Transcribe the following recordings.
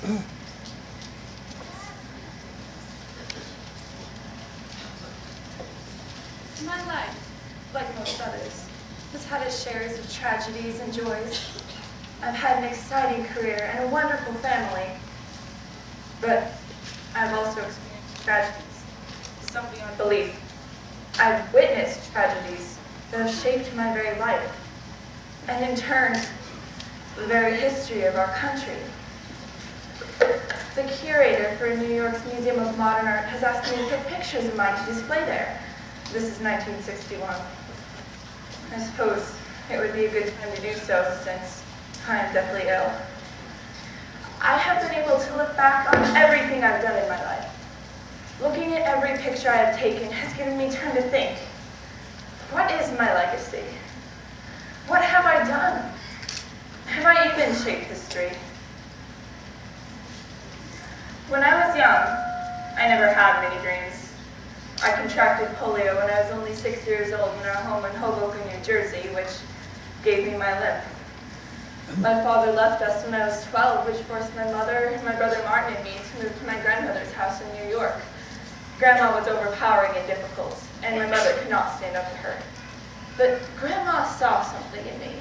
My life, like most others, has had its shares of tragedies and joys. I've had an exciting career and a wonderful family, but I've also experienced tragedies, some beyond belief. I've witnessed tragedies that have shaped my very life, and in turn, the very history of our country. The curator for New York's Museum of Modern Art has asked me to pick pictures of mine to display there. This is 1961. I suppose it would be a good time to do so since I am deathly ill. I have been able to look back on everything I've done in my life. Looking at every picture I have taken has given me time to think, what is my legacy? What have I done? Have I even shaped history? When I was young, I never had many dreams. I contracted polio when I was only 6 years old in our home in Hoboken, New Jersey, which gave me my limp. My father left us when I was 12, which forced my mother, my brother Martin, and me to move to my grandmother's house in New York. Grandma was overpowering and difficult, and my mother could not stand up to her. But Grandma saw something in me,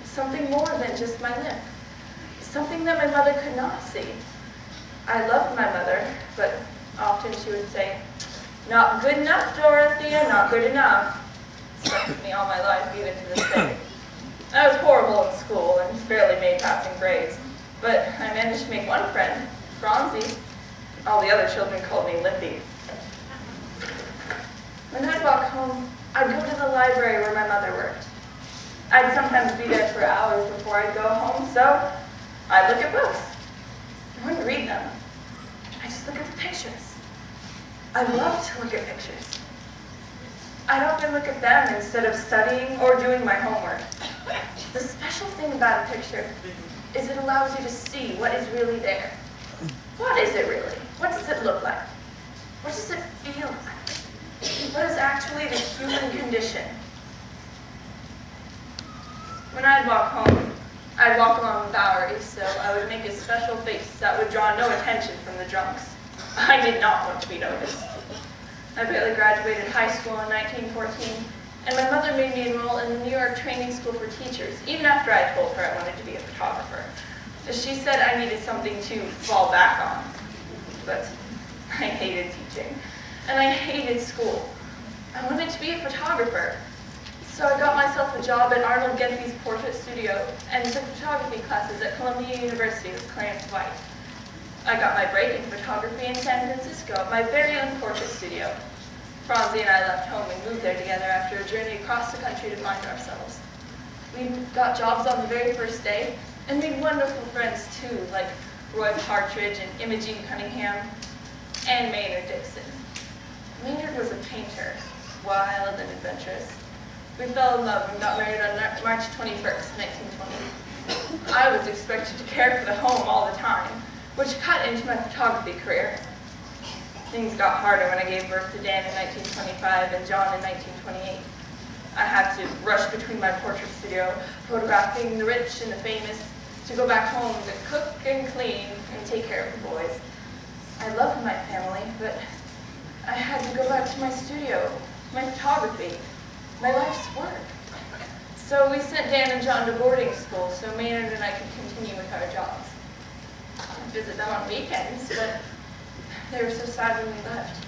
something more than just my limp, something that my mother could not see. I loved my mother, but often she would say, "Not good enough, Dorothea, not good enough." Stuck with me all my life, even to this day. I was horrible in school and barely made passing grades, but I managed to make one friend, Franzi. All the other children called me Lippy. When I'd walk home, I'd go to the library where my mother worked. I'd sometimes be there for hours before I'd go home, so I'd look at books. I wouldn't read them. I'd just look at the pictures. I love to look at pictures. I'd often look at them instead of studying or doing my homework. The special thing about a picture is it allows you to see what is really there. What is it really? What does it look like? What does it feel like? What is actually the human condition? When I'd walk home, I'd walk along the Bowery, so I would make a special face that would draw no attention from the drunks. I did not want to be noticed. I barely graduated high school in 1914, and my mother made me enroll in the New York Training School for Teachers, even after I told her I wanted to be a photographer. She said I needed something to fall back on, but I hated teaching, and I hated school. I wanted to be a photographer, so I got myself a job at Arnold Genthy's portrait studio and took photography classes at Columbia University with Clarence White. I got my break in photography in San Francisco at my very own portrait studio. Franzi and I left home and moved there together after a journey across the country to find ourselves. We got jobs on the very first day and made wonderful friends too, like Roy Partridge and Imogene Cunningham and Maynard Dixon. Maynard was a painter, wild and adventurous. We fell in love and got married on March 21st, 1920. I was expected to care for the home all the time, which cut into my photography career. Things got harder when I gave birth to Dan in 1925 and John in 1928. I had to rush between my portrait studio, photographing the rich and the famous, to go back home to cook and clean and take care of the boys. I loved my family, but I had to go back to my studio, my photography, my life's work. So we sent Dan and John to boarding school so Maynard and I could continue with our jobs. I'd visit them on weekends, but they were so sad when we left.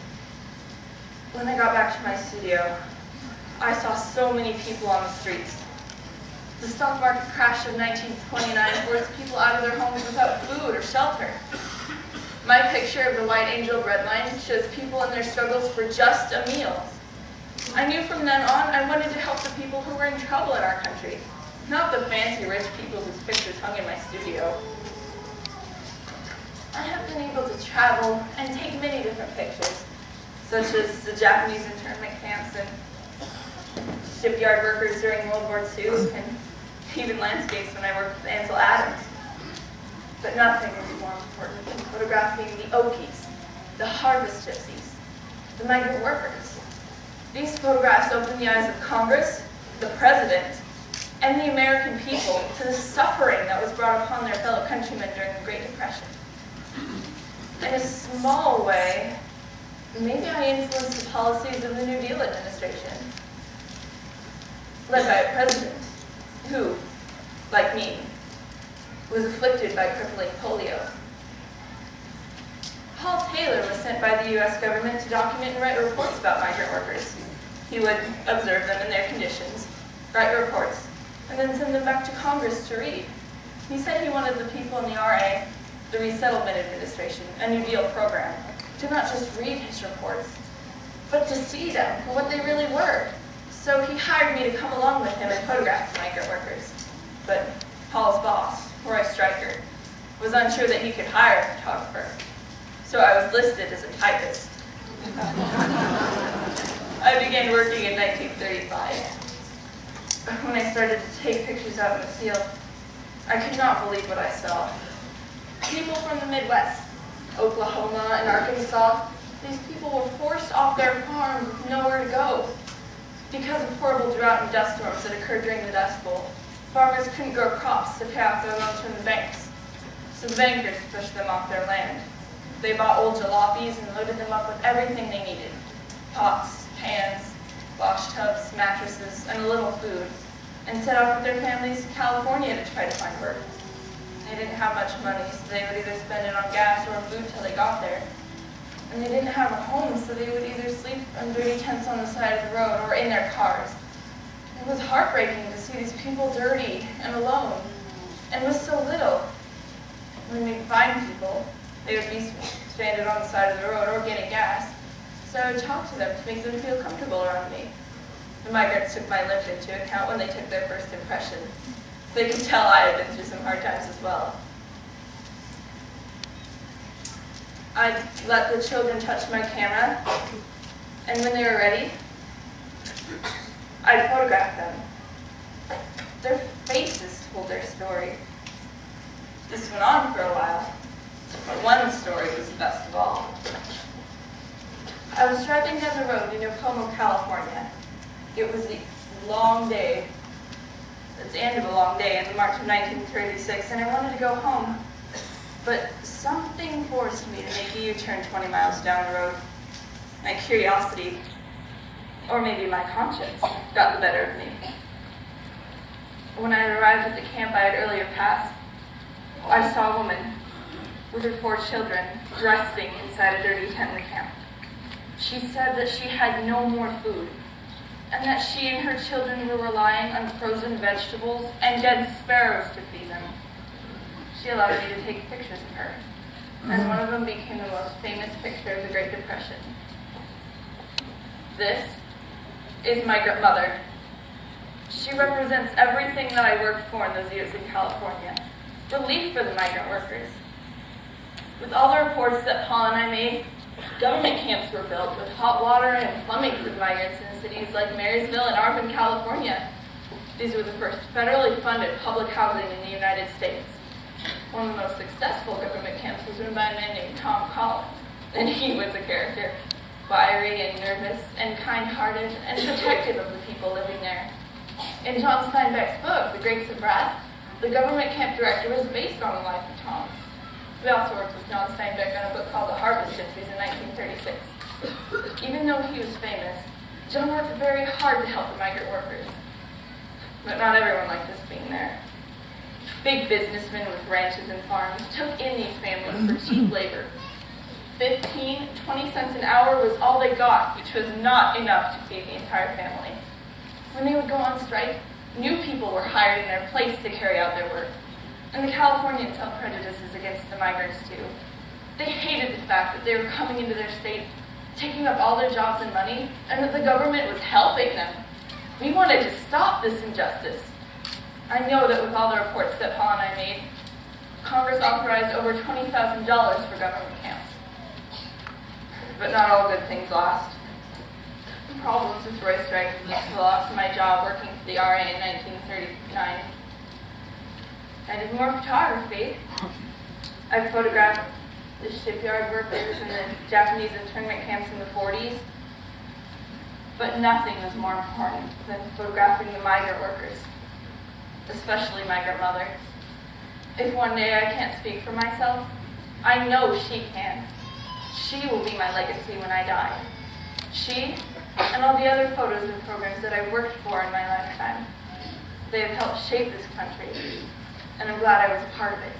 When I got back to my studio, I saw so many people on the streets. The stock market crash of 1929 forced people out of their homes without food or shelter. My picture of the White Angel breadline shows people in their struggles for just a meal. I knew from then on I wanted to help the people who were in trouble in our country, not the fancy rich people whose pictures hung in my studio. I have been able to travel and take many different pictures, such as the Japanese internment camps and shipyard workers during World War II, and even landscapes when I worked with Ansel Adams. But nothing is more important than photographing the Okies, the harvest gypsies, the migrant workers. These photographs open the eyes of Congress, the President, and the American people to the suffering that was brought upon their fellow countrymen during the Great Depression. In a small way, maybe I influenced the policies of the New Deal administration, led by a president who, like me, was afflicted by crippling polio. Paul Taylor was sent by the U.S. government to document and write reports about migrant workers. He would observe them and their conditions, write reports, and then send them back to Congress to read. He said he wanted the people in the RA, the Resettlement Administration, a New Deal program, to not just read his reports, but to see them for what they really were. So he hired me to come along with him and photograph the migrant workers. But Paul's boss, Roy Stryker, was unsure that he could hire a photographer. So I was listed as a typist. I began working in 1935. When I started to take pictures out in the field, I could not believe what I saw. People from the Midwest, Oklahoma and Arkansas, these people were forced off their farms with nowhere to go. Because of horrible drought and dust storms that occurred during the Dust Bowl, farmers couldn't grow crops to pay off their loans from the banks. So the bankers pushed them off their land. They bought old jalopies and loaded them up with everything they needed: pots, pans, wash tubs, mattresses, and a little food, and set off with their families to California to try to find work. They didn't have much money, so they would either spend it on gas or food till they got there. And they didn't have a home, so they would either sleep in dirty tents on the side of the road or in their cars. It was heartbreaking to see these people dirty and alone, and with so little. When we'd find people, they would be stranded on the side of the road or getting gas, so I would talk to them to make them feel comfortable around me. The migrants took my limp into account when they took their first impression. They could tell I had been through some hard times as well. I'd let the children touch my camera, and when they were ready, I'd photograph them. Their faces told their story. This went on for a while, but one story was the best of all. I was driving down the road in Como, California. It was the long day. It's the end of a long day in March of 1936, and I wanted to go home. But something forced me to make a U-turn 20 miles down the road. My curiosity, or maybe my conscience, got the better of me. When I arrived at the camp I had earlier passed, I saw a woman with her 4 children resting inside a dirty tent in the camp. She said that she had no more food, and that she and her children were relying on frozen vegetables and dead sparrows to feed them. She allowed me to take pictures of her, and one of them became the most famous picture of the Great Depression. This is Migrant Mother. She represents everything that I worked for in those years in California. Relief for the migrant workers. With all the reports that Paul and I made, government camps were built with hot water and plumbing for the migrants in cities like Marysville and Arvin, California. These were the first federally funded public housing in the United States. One of the most successful government camps was run by a man named Tom Collins, and he was a character, fiery and nervous and kind-hearted and protective of the people living there. In John Steinbeck's book, The Grapes of Wrath, the government camp director was based on the life of Tom. We also worked with John Steinbeck on a book called The Harvest Gypsies in 1936. Even though he was famous, John worked very hard to help the migrant workers. But not everyone liked us being there. Big businessmen with ranches and farms took in these families for cheap labor. 15, 20 cents an hour was all they got, which was not enough to feed the entire family. When they would go on strike, new people were hired in their place to carry out their work. And the Californians held prejudices against the migrants too. They hated the fact that they were coming into their state, taking up all their jobs and money, and that the government was helping them. We wanted to stop this injustice. I know that with all the reports that Paul and I made, Congress authorized over $20,000 for government camps. But not all good things last. Problems with Roy Stryker, the loss of my job working for the RA in 1939. I did more photography. I photographed the shipyard workers and the Japanese internment camps in the 40s. But nothing was more important than photographing the migrant workers, especially Migrant Mother. If one day I can't speak for myself, I know she can. She will be my legacy when I die. She and all the other photos and programs that I've worked for in my lifetime. They have helped shape this country, and I'm glad I was a part of it.